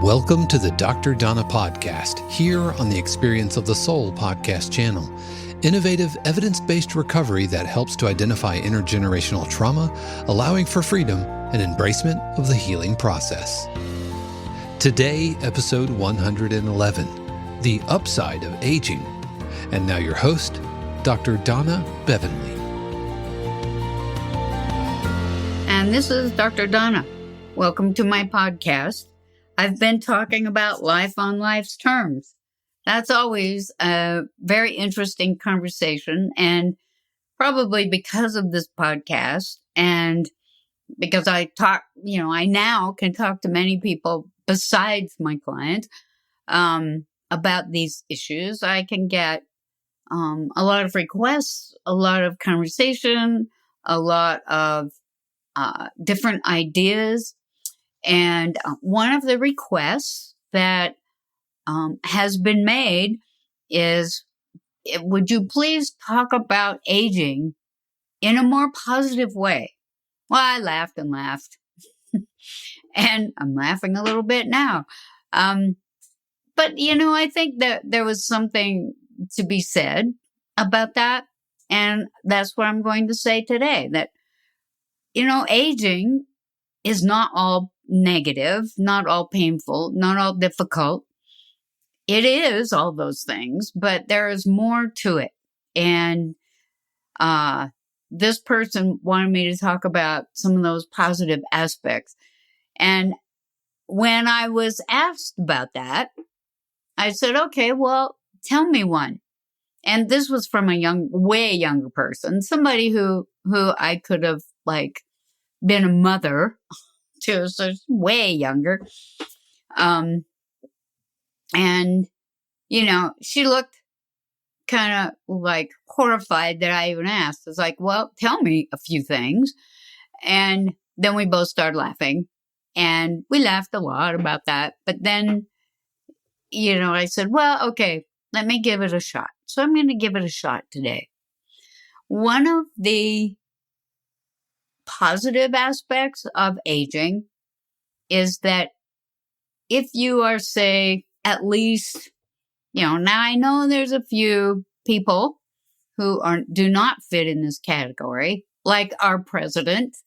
Welcome to the Dr. Donna podcast, here on the Experience of the Soul podcast channel. Innovative, evidence-based recovery that helps to identify intergenerational trauma, allowing for freedom and embracement of the healing process. Today, episode 111, The Upside of Aging. And now your host, Dr. Donna Bevan-Lee. And this is Dr. Donna. Welcome to my podcast. I've been talking about life on life's terms. That's always a very interesting conversation. And probably because of this podcast and because I now can talk to many people besides my clients about these issues. I can get a lot of requests, a lot of conversation, a lot of different ideas. And one of the requests that has been made is, would you please talk about aging in a more positive way? Well, I laughed and laughed. And I'm laughing a little bit now. But, I think that there was something to be said about that. And that's what I'm going to say today, that, aging is not all negative, not all painful, not all difficult. It is all those things, but there is more to it. And this person wanted me to talk about some of those positive aspects. And when I was asked about that, I said, okay, well, tell me one. And this was from a way younger person, somebody who I could have been a mother to, so way younger. And, she looked kind of horrified that I even asked. I was like, well, tell me a few things. And then we both started laughing, and we laughed a lot about that. But then, I said, well, okay, let me give it a shot. So I'm going to give it a shot today. One of the positive aspects of aging is that if you are, say, at least, now I know there's a few people who do not fit in this category, like our president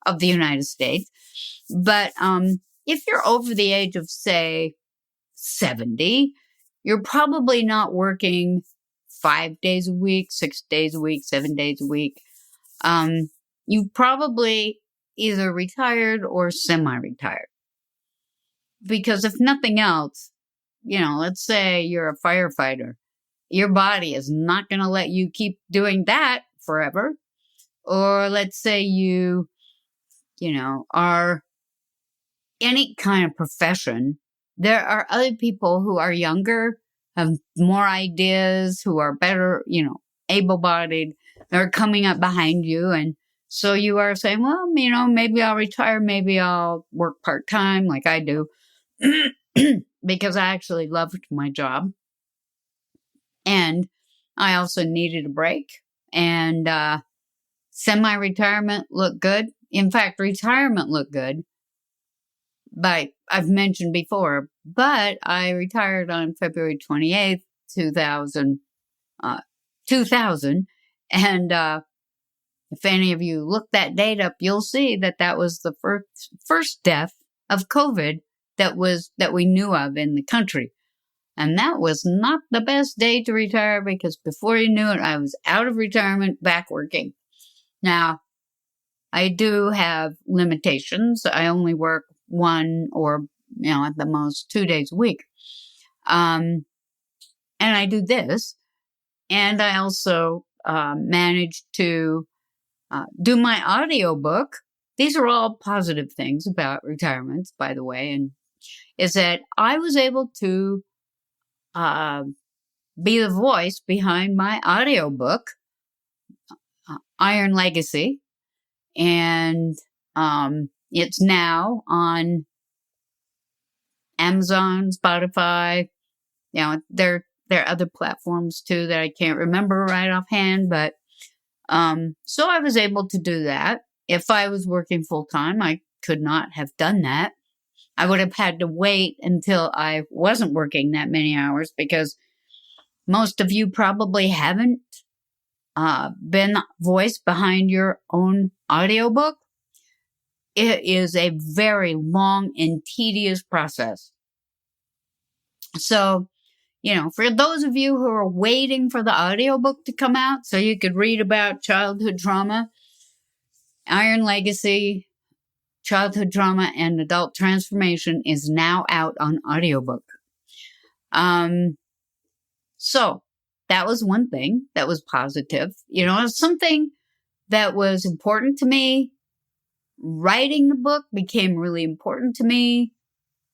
of the United States. But if you're over the age of, say, 70, you're probably not working 5 days a week, 6 days a week, 7 days a week. You probably either retired or semi-retired. Because if nothing else, let's say you're a firefighter, your body is not going to let you keep doing that forever. Or let's say you are any kind of profession. There are other people who are younger, have more ideas, who are better, able-bodied. They're coming up behind you. And so you are saying, well, maybe I'll retire. Maybe I'll work part-time like I do. Because I actually loved my job. And I also needed a break. And semi-retirement looked good. In fact, retirement looked good. But I've mentioned before, but I retired on February 28th, 2000. And if any of you look that date up, you'll see that was the first death of COVID that we knew of in the country. And that was not the best day to retire, because before you knew it, I was out of retirement, back working. Now, I do have limitations. I only work 1 or, at the most 2 days a week. And I do this. And I also managed to do my audiobook. These are all positive things about retirement, by the way, and is that I was able to be the voice behind my audiobook, Iron Legacy, and it's now on Amazon, Spotify. There are other platforms too that I can't remember right offhand, but so I was able to do that. If I was working full time, I could not have done that. I would have had to wait until I wasn't working that many hours, because most of you probably haven't been voice behind your own audiobook. It is a very long and tedious process. So, for those of you who are waiting for the audiobook to come out so you could read about childhood trauma, Iron Legacy, Childhood Trauma and Adult Transformation is now out on audiobook. So that was one thing that was positive. Something that was important to me. Writing the book became really important to me.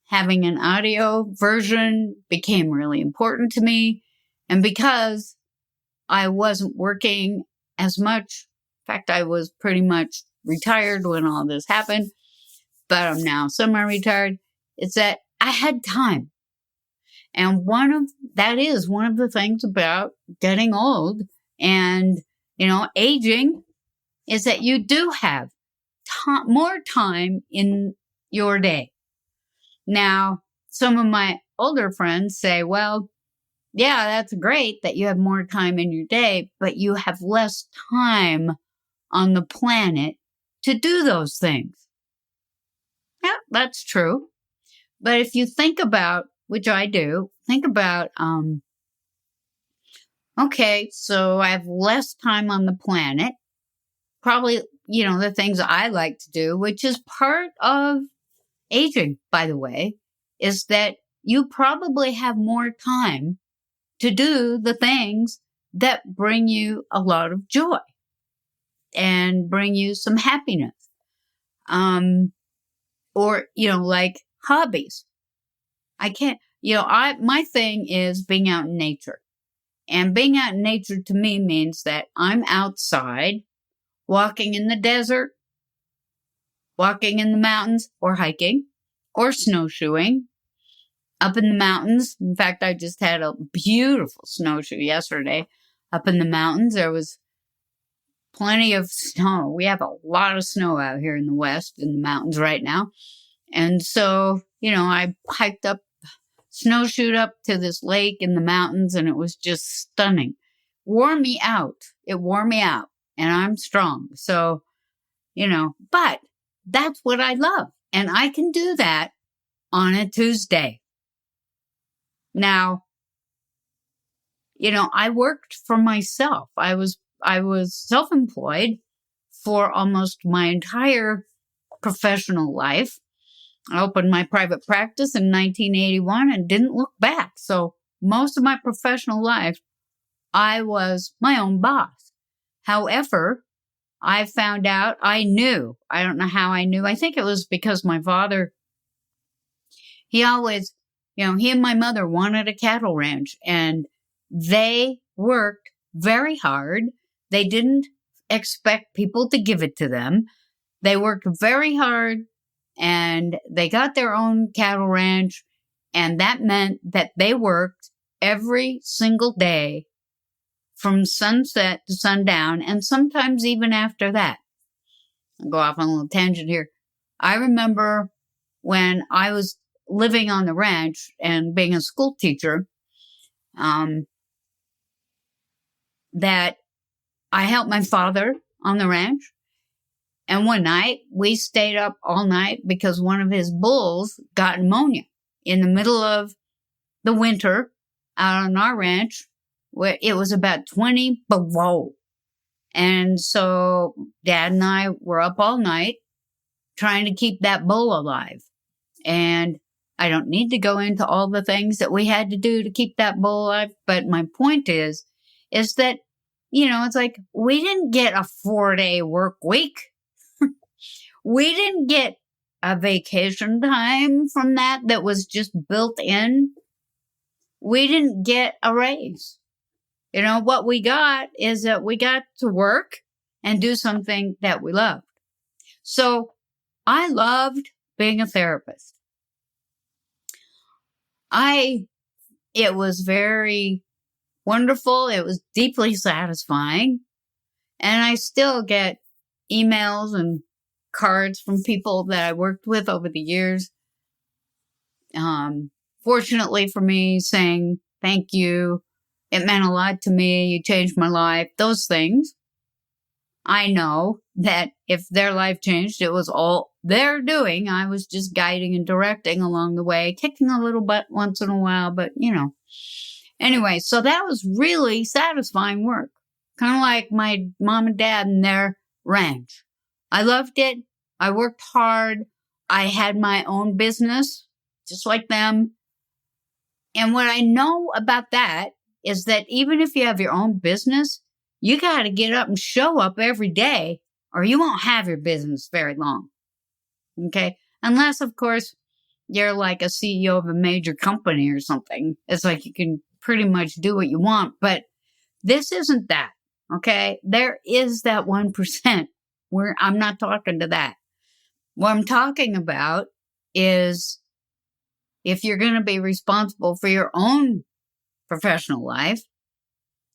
Having an audio version became really important to me. And because I wasn't working as much, in fact, I was pretty much retired when all this happened, but I'm now semi-retired, it's that I had time. And that is one of the things about getting old and, aging, is that you do have more time in your day. Now, some of my older friends say, well, yeah, that's great that you have more time in your day, but you have less time on the planet to do those things. Yeah, that's true. But if you think about, which I do, think about, okay, so I have less time on the planet. Probably, the things I like to do, which is part of aging, by the way, is that you probably have more time to do the things that bring you a lot of joy and bring you some happiness. Or, like hobbies. I can't, my thing is being out in nature. And being out in nature to me means that I'm outside, walking in the desert, walking in the mountains, or hiking, or snowshoeing up in the mountains. In fact, I just had a beautiful snowshoe yesterday up in the mountains. There was plenty of snow. We have a lot of snow out here in the West, in the mountains right now. And so, I hiked up, snowshoed up to this lake in the mountains, and it was just stunning. Wore me out. It wore me out, and I'm strong. So, but that's what I love. And I can do that on a Tuesday. Now, I worked for myself. I was self-employed for almost my entire professional life. I opened my private practice in 1981 and didn't look back. So most of my professional life, I was my own boss. However, I found out, I don't know how I knew. I think it was because my father, he always, he and my mother wanted a cattle ranch, and they worked very hard. They didn't expect people to give it to them. They worked very hard, and they got their own cattle ranch, and that meant that they worked every single day from sunset to sundown, and sometimes even after that. I'll go off on a little tangent here. I remember when I was living on the ranch and being a school teacher, that I helped my father on the ranch. And one night, we stayed up all night because one of his bulls got pneumonia in the middle of the winter out on our ranch, where it was about 20 below. And so Dad and I were up all night trying to keep that bull alive. And I don't need to go into all the things that we had to do to keep that bull alive. But my point is that, it's like we didn't get a 4-day work week. We didn't get a vacation time from that was just built in. We didn't get a raise. What we got is that we got to work and do something that we loved. So I loved being a therapist. It was very wonderful. It was deeply satisfying. And I still get emails and cards from people that I worked with over the years Fortunately for me, saying thank you, it meant a lot to me, you changed my life, those things. I know that if their life changed, it was all their doing. I was just guiding and directing along the way, kicking a little butt once in a while, but Anyway, so that was really satisfying work. Kind of like my mom and dad and their ranch. I loved it. I worked hard. I had my own business, just like them. And what I know about that is that even if you have your own business, you got to get up and show up every day, or you won't have your business very long. Okay? Unless, of course, you're like a CEO of a major company or something. It's like you can pretty much do what you want. But this isn't that. Okay? There is that 1% where I'm not talking to that. What I'm talking about is if you're going to be responsible for your own professional life,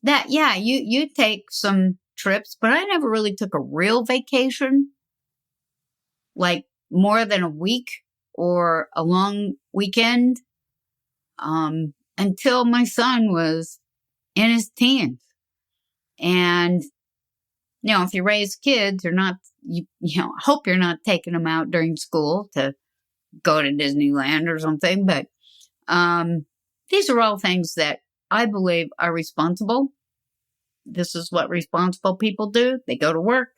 that, yeah, you take some trips, but I never really took a real vacation, like more than a week or a long weekend, until my son was in his teens. And, if you raise kids, you're not, I hope you're not taking them out during school to go to Disneyland or something, but these are all things that I believe are responsible. This is what responsible people do. They go to work.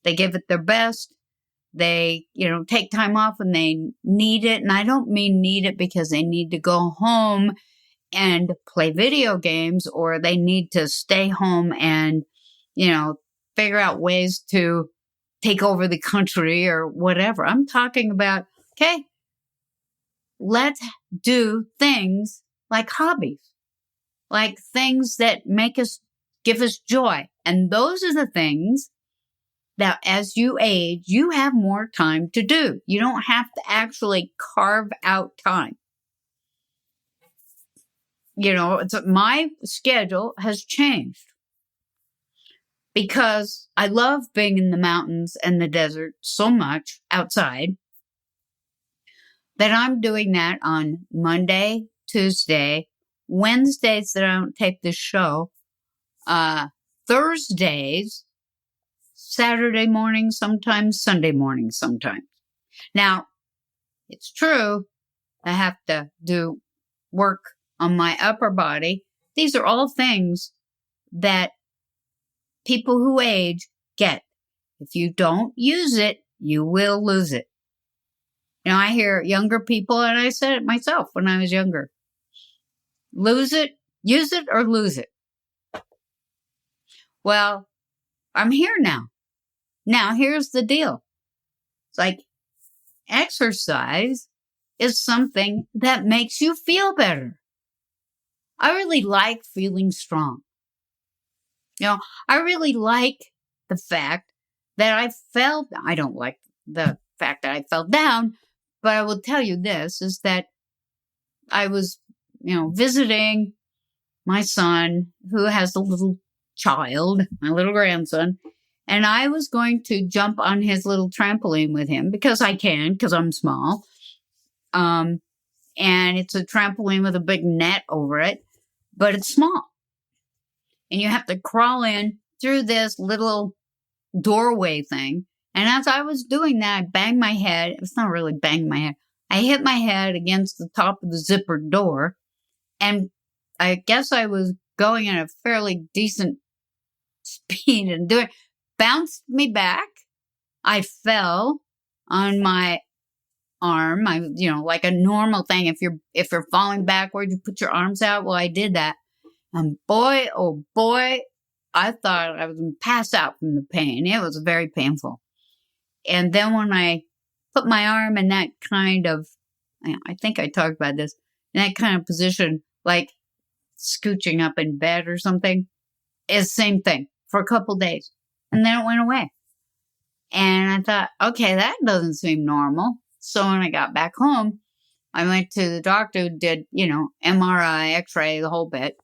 They give it their best. They, take time off when they need it. And I don't mean need it because they need to go home and play video games, or they need to stay home and, figure out ways to take over the country or whatever. I'm talking about, okay, let's do things like hobbies, like things that give us joy. And those are the things that as you age, you have more time to do. You don't have to actually carve out time. My schedule has changed because I love being in the mountains and the desert so much outside that I'm doing that on Monday, Tuesday, Wednesdays that I don't tape this show, Thursdays, Saturday morning, sometimes Sunday morning, sometimes. Now, it's true, I have to do work on my upper body. These are all things that people who age get. If you don't use it, you will lose it. I hear younger people, and I said it myself when I was younger. Lose it, use it, or lose it. Well, I'm here now. Now, here's the deal. It's like exercise is something that makes you feel better. I really like feeling strong. I really like the fact that I don't like the fact that I fell down, but I will tell you this, is that I was, visiting my son who has a little child, my little grandson, and I was going to jump on his little trampoline with him because I can, because I'm small. And it's a trampoline with a big net over it, but it's small. And you have to crawl in through this little doorway thing. And as I was doing that, I banged my head. It's not really banged my head. I hit my head against the top of the zippered door. And I guess I was going at a fairly decent speed and bounced me back. I fell on my arm. Like a normal thing. If you're falling backward, you put your arms out. Well, I did that. And boy, oh boy, I thought I was going to pass out from the pain. It was very painful. And then when I put my arm in that kind of, I think I talked about this, in that kind of position, like scooching up in bed or something, is the same thing for a couple days. And then it went away. And I thought, okay, that doesn't seem normal. So when I got back home, I went to the doctor who did, MRI, X-ray, the whole bit.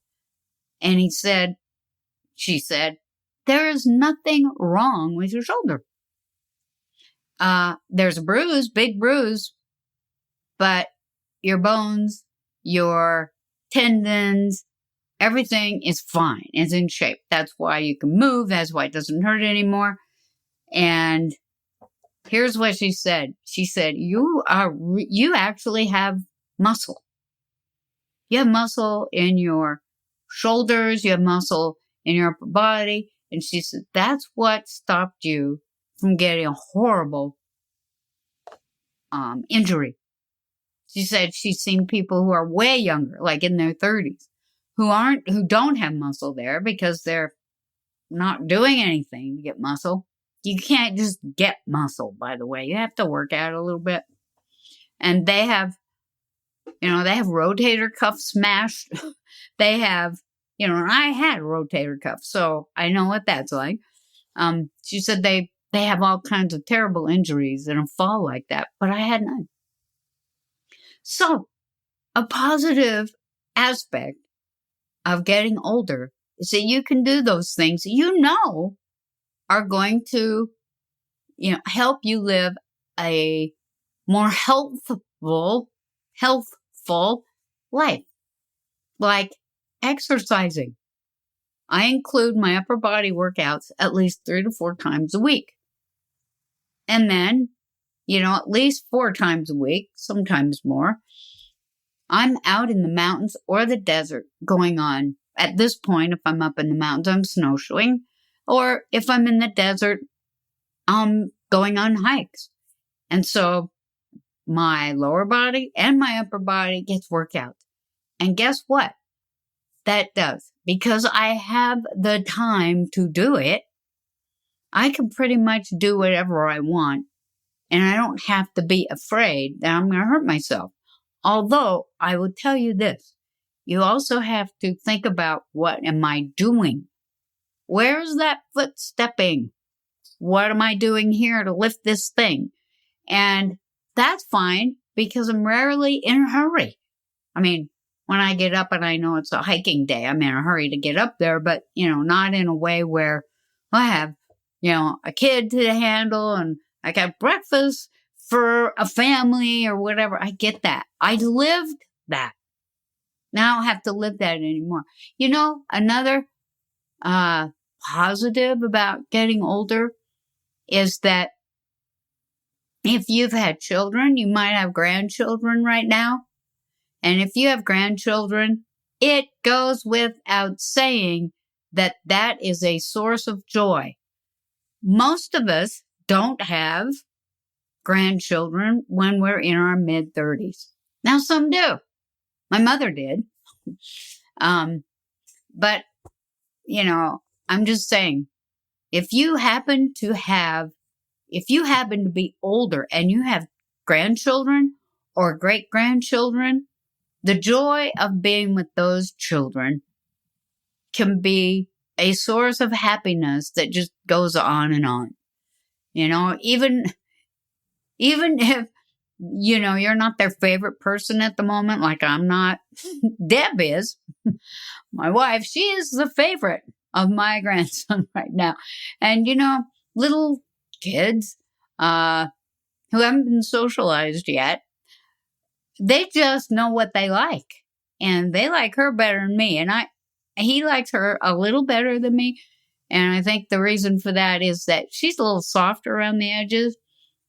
And she said, there is nothing wrong with your shoulder. There's a bruise, big bruise, but your bones, your tendons, everything is fine. It's in shape. That's why you can move. That's why it doesn't hurt anymore. And here's what she said. She said, you actually have muscle. You have muscle in your shoulders. You have muscle in your upper body. And she said, that's what stopped you from getting a horrible injury. She said she's seen people who are way younger, like in their 30s, who don't have muscle there because they're not doing anything to get muscle. You can't just get muscle, by the way. You have to work out a little bit. And they have rotator cuff smashed. They have, and I had a rotator cuff, so I know what that's like. She said they have all kinds of terrible injuries in a fall like that, but I had none. So, a positive aspect of getting older is that you can do those things are going to, help you live a more healthful life, like exercising. I include my upper body workouts at least 3 to 4 times a week. And then, at least 4 times a week, sometimes more, I'm out in the mountains or the desert going on. At this point, if I'm up in the mountains, I'm snowshoeing. Or if I'm in the desert, I'm going on hikes. And so my lower body and my upper body gets workouts. And guess what? That does. Because I have the time to do it, I can pretty much do whatever I want. And I don't have to be afraid that I'm going to hurt myself. Although, I will tell you this. You also have to think about, what am I doing? Where's that foot stepping? What am I doing here to lift this thing? And that's fine because I'm rarely in a hurry. I mean, when I get up and I know it's a hiking day, I'm in a hurry to get up there, but, not in a way where I have, a kid to handle and I got breakfast for a family or whatever. I get that. I lived that. Now I don't have to live that anymore. Another positive about getting older is that if you've had children, you might have grandchildren right now. And if you have grandchildren, it goes without saying that that is a source of joy. Most of us don't have grandchildren when we're in our mid-30s. Now, some do. My mother did. But, I'm just saying, if you happen to be older and you have grandchildren or great-grandchildren, the joy of being with those children can be a source of happiness that just goes on and on. Even if, you're not their favorite person at the moment, like I'm not, Deb is, my wife, she is the favorite of my grandson right now. And, little kids who haven't been socialized yet, they just know what they like. And they like her better than me. And he likes her a little better than me. And I think the reason for that is that she's a little softer around the edges.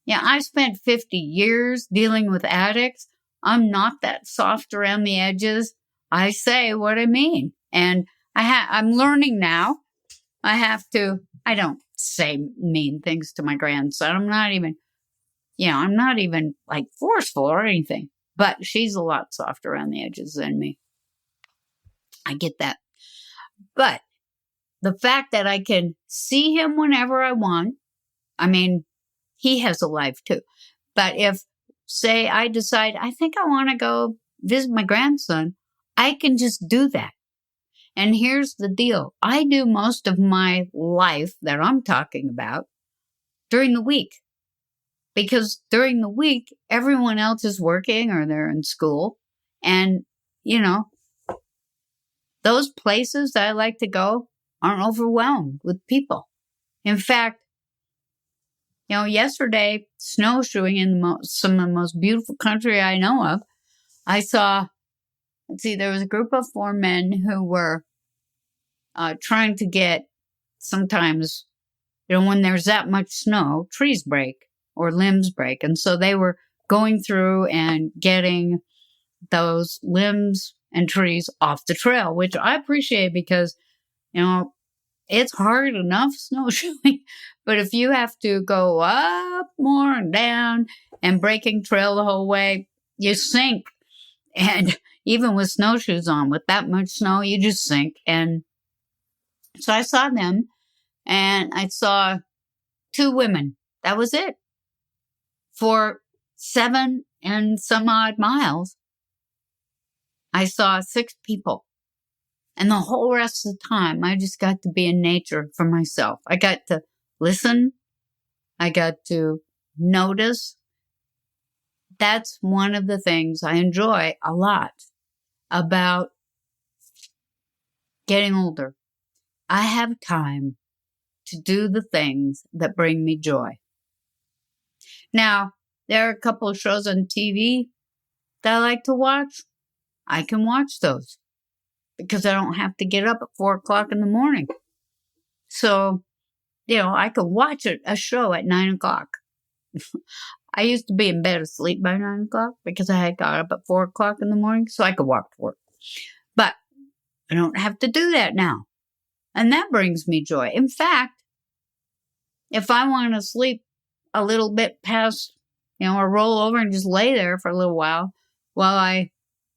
Yeah, I spent 50 years dealing with addicts. I'm not that soft around the edges. I say what I mean. And I'm learning now. I don't say mean things to my grandson. I'm not even like forceful or anything. But she's a lot softer around the edges than me. I get that. But the fact that I can see him whenever I want, he has a life too. But if, say, I decide, I think I want to go visit my grandson, I can just do that. And here's the deal. I do most of my life that I'm talking about during the week. Because during the week, everyone else is working or they're in school. And, those places that I like to go aren't overwhelmed with people. In fact, yesterday, snowshoeing in some of the most beautiful country I know of, I saw, there was a group of 4 men who were trying to get, sometimes, when there's that much snow, trees break or limbs break. And so they were going through and getting those limbs and trees off the trail, which I appreciate because, it's hard enough snowshoeing. But if you have to go up more and down and breaking trail the whole way, you sink. And even with snowshoes on, with that much snow, you just sink. And so I saw them, and I saw 2 women. That was it. For 7 and some odd miles, I saw 6 people. And the whole rest of the time, I just got to be in nature for myself. I got to listen. I got to notice. That's one of the things I enjoy a lot about getting older. I have time to do the things that bring me joy. Now, there are a couple of shows on TV that I like to watch. I can watch those because I don't have to get up at 4 o'clock in the morning. So, I could watch a show at 9 o'clock. I used to be in bed asleep by 9 o'clock because I had got up at 4 o'clock in the morning, so I could walk to work. But I don't have to do that now. And that brings me joy. In fact, if I want to sleep a little bit past, or roll over and just lay there for a little while I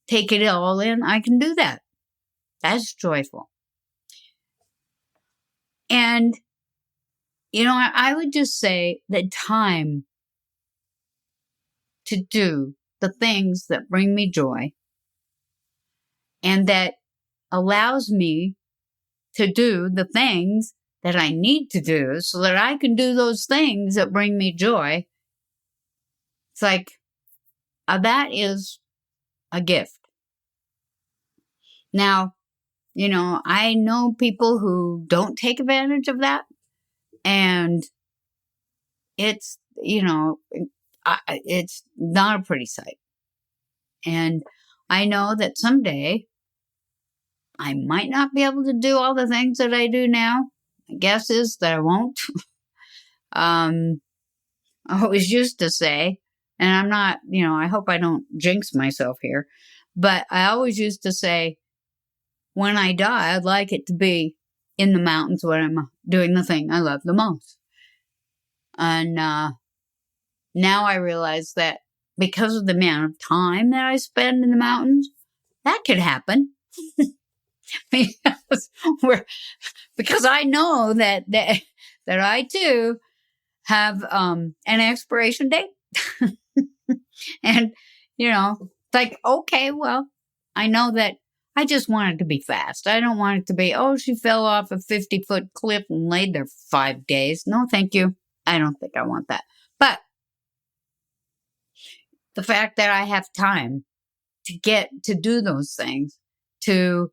take it all in, I can do that. That's joyful. And, I would just say that time to do the things that bring me joy and that allows me to do the things that I need to do so that I can do those things that bring me joy. It's like, that is a gift. Now, I know people who don't take advantage of that, and it's, it's not a pretty sight. And I know that someday I might not be able to do all the things that I do now. My guess is that I won't. I always used to say, and I'm not, I hope I don't jinx myself here, but I always used to say, when I die, I'd like it to be in the mountains when I'm doing the thing I love the most. And now I realize that because of the amount of time that I spend in the mountains, that could happen. because I know that I too have an expiration date. And, it's like, okay, well, I know that I just want it to be fast. I don't want it to be, she fell off a 50-foot cliff and laid there for 5 days. No, thank you. I don't think I want that. But the fact that I have time to get to do those things, to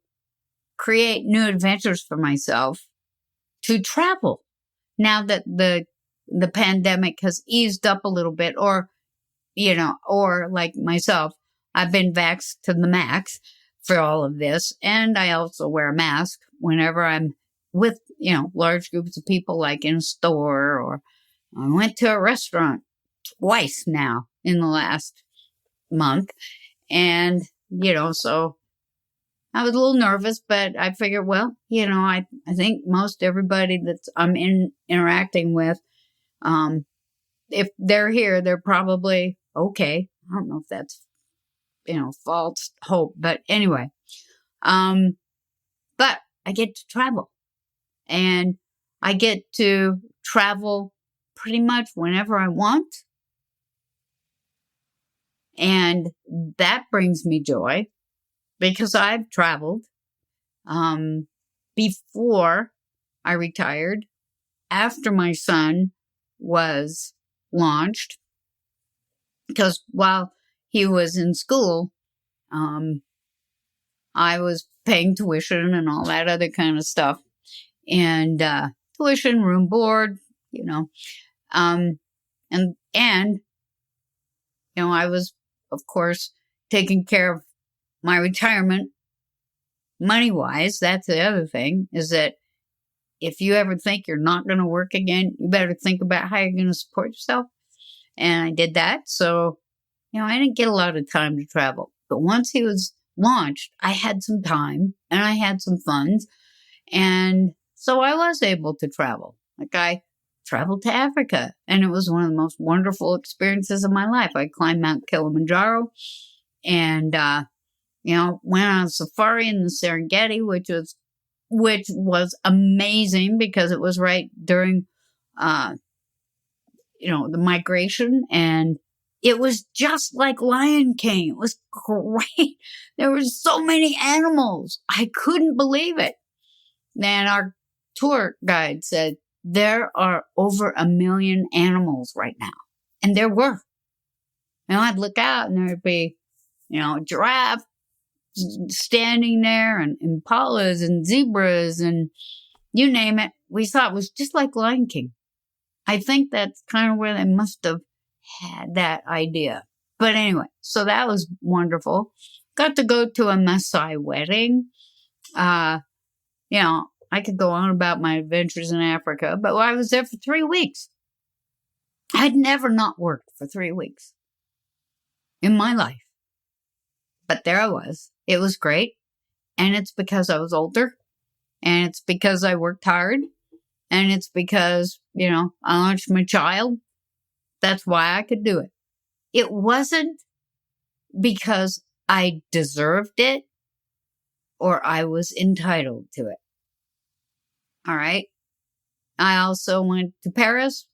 create new adventures for myself, to travel. Now that the pandemic has eased up a little bit, or like myself, I've been vaxxed to the max for all of this. And I also wear a mask whenever I'm with, large groups of people, like in a store, or I went to a restaurant twice now in the last month. And, so I was a little nervous, but I figured, well, I think most everybody that I'm interacting with, if they're here, they're probably okay. I don't know if that's, false hope, but anyway, but I get to travel, and I get to travel pretty much whenever I want. And that brings me joy because I've traveled, before I retired, after my son was launched, because while he was in school, I was paying tuition and all that other kind of stuff, and tuition, room, board, and I was, of course, taking care of my retirement money-wise. That's the other thing, is that if you ever think you're not going to work again, you better think about how you're going to support yourself. And I did that. So, I didn't get a lot of time to travel. But once he was launched, I had some time and I had some funds. And so I was able to travel. Like, I traveled to Africa, and it was one of the most wonderful experiences of my life. I climbed Mount Kilimanjaro and, went on a safari in the Serengeti, which was amazing because it was right during, the migration, and it was just like Lion King. It was great. There were so many animals. I couldn't believe it. And our tour guide said, there are over 1 million animals right now. And there were. I'd look out and there'd be, a giraffe standing there, and impalas and zebras and you name it. We thought it was just like Lion King. I think that's kind of where they must have had that idea. But anyway, so that was wonderful. Got to go to a Maasai wedding. I could go on about my adventures in Africa, but I was there for 3 weeks. I'd never not worked for 3 weeks in my life. But there I was. It was great. And it's because I was older. And it's because I worked hard. And it's because, I launched my child. That's why I could do it. It wasn't because I deserved it or I was entitled to it. All right. I also went to Paris.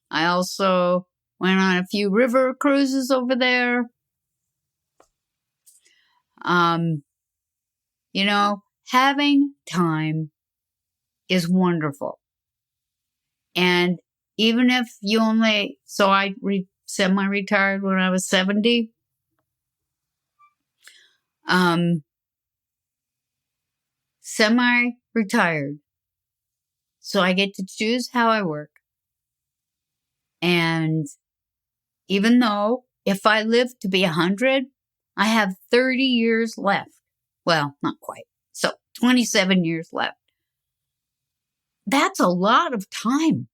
I also went on a few river cruises over there. Having time is wonderful. And even if you I semi-retired when I was 70. Semi-retired. So I get to choose how I work. And even though if I live to be 100, I have 30 years left. Well, not quite. So 27 years left. That's a lot of time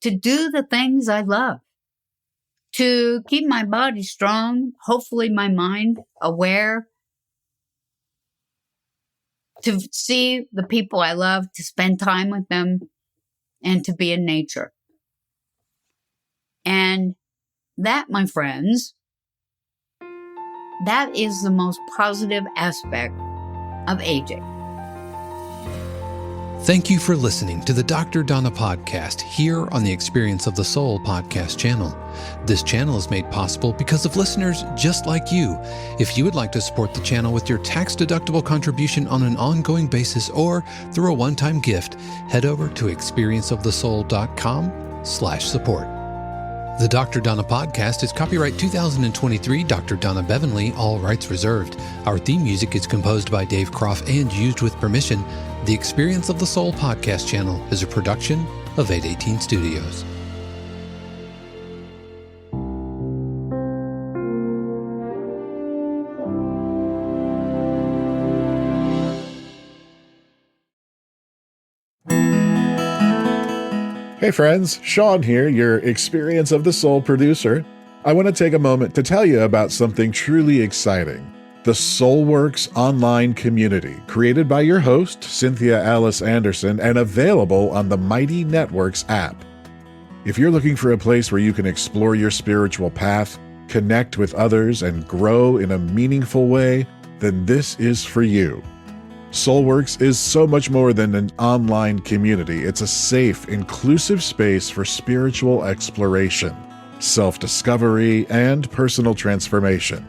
to do the things I love, to keep my body strong, hopefully my mind aware, to see the people I love, to spend time with them, and to be in nature. And that, my friends, that is the most positive aspect of aging. Thank you for listening to the Dr. Donna podcast here on the Experience of the Soul podcast channel. This channel is made possible because of listeners just like you. If you would like to support the channel with your tax-deductible contribution on an ongoing basis or through a one-time gift, head over to experienceofthesoul.com/support. The Dr. Donna podcast is copyright 2023 Dr. Donna Bevan-Lee, all rights reserved. Our theme music is composed by Dave Croft and used with permission. The Experience of the Soul podcast channel is a production of 818 Studios. Hey friends, Sean here, your Experience of the Soul producer. I want to take a moment to tell you about something truly exciting. The SoulWorks online community, created by your host, Cynthia Alice Anderson, and available on the Mighty Networks app. If you're looking for a place where you can explore your spiritual path, connect with others, and grow in a meaningful way, then this is for you. SoulWorks is so much more than an online community. It's a safe, inclusive space for spiritual exploration, self-discovery, and personal transformation.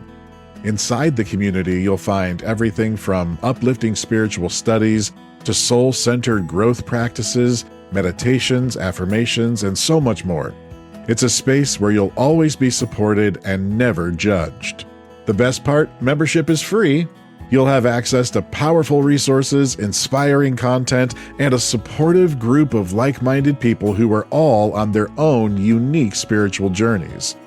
Inside the community, you'll find everything from uplifting spiritual studies to soul-centered growth practices, meditations, affirmations, and so much more. It's a space where you'll always be supported and never judged. The best part, membership is free. You'll have access to powerful resources, inspiring content, and a supportive group of like-minded people who are all on their own unique spiritual journeys.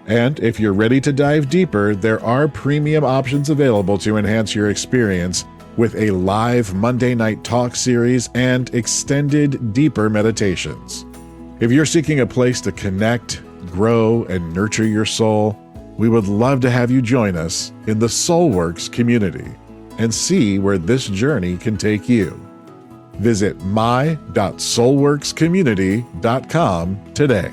And if you're ready to dive deeper, there are premium options available to enhance your experience with a live Monday night talk series and extended, deeper meditations. If you're seeking a place to connect, grow, and nurture your soul, we would love to have you join us in the SoulWorks community and see where this journey can take you. Visit my.soulworkscommunity.com today.